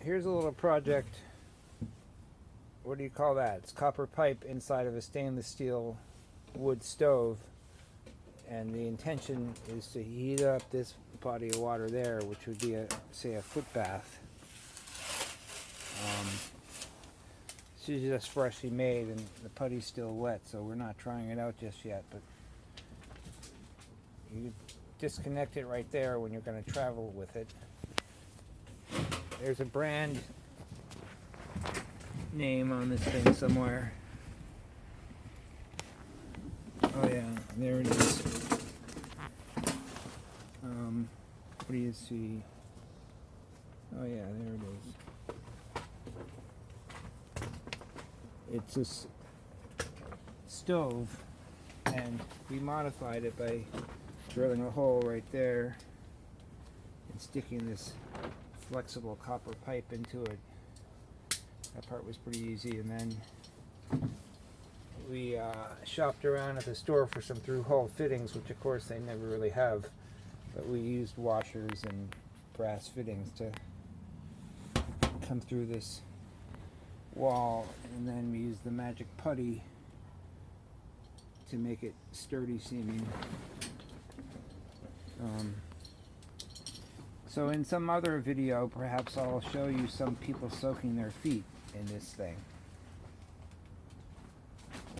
here's a little project. What do you call that? It's copper pipe inside of a stainless steel wood stove, and the intention is to heat up this body of water there, which would be say a foot bath. She's just freshly made and the putty's still wet, so we're not trying it out just yet, but you disconnect it right there when you're going to travel with it. There's a brand name on this thing somewhere. Oh yeah, there it is. What do you see? Oh yeah, there it is. It's a stove, and we modified it by drilling a hole right there and sticking this flexible copper pipe into it. That part was pretty easy, and then we shopped around at the store for some through-hole fittings, which of course they never really have, but we used washers and brass fittings to come through this wall, and then we used the magic putty to make it sturdy seeming. So in some other video perhaps I'll show you some people soaking their feet in this thing.